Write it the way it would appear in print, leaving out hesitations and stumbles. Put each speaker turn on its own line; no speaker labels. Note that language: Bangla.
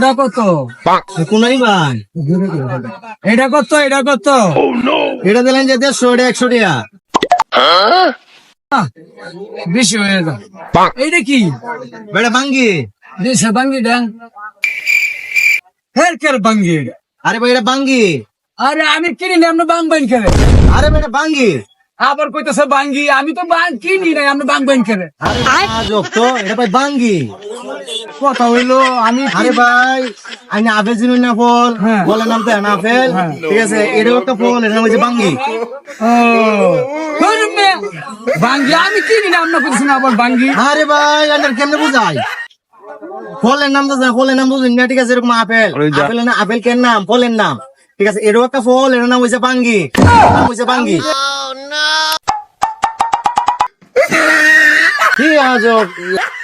কোনটা কত?
কোনাই ভাই
এটা কত? এটা কত?
এটা দিলেন যে 150, এটা 100 টাকা।
বেশি হয়ে গেল। এইটা কি?
বেটা ভাঙ্গি।
দেশে বাঙ্গি ড্যাং হের কের বাঙ্গি এটা?
আরে ভাই এটা ভাঙ্গি।
আরে আমি কিনি না, আপনি বাংবেন খেলে।
আরে বেটা ভাঙ্গি।
আবার কইতেছে বাঙ্গি, আমি তো কিনি নাই, আপনি বাংবেন খেলে।
আরে আজব তো, এটা ভাই ভাঙ্গি।
কথা হইলো আমি
আরে ভাই আইনে আপেল চিনুন না ফল,
হ্যাঁ।
ফলের নাম তো আপেল, ঠিক আছে, এটাও একটা ফল, এটার নাম হচ্ছে ভাঙ্গি।
বাঙ্গি আমি কিনি না, আপনার কইতেছেন আবার বাঙ্গি।
আরে ভাই আন্ডার কেমনে বুঝাই? ফলের নাম তো জানা, ফলের নাম বুঝুন না, ঠিক আছে, এরকম আপেল, আপেলের নাম, আপেল কেন নাম, ফলের নাম, ঠিক আছে, এটাও একটা ফল, এটার নাম হচ্ছে ভাঙ্গি, নাম হচ্ছে ভাঙ্গি। কি আজব।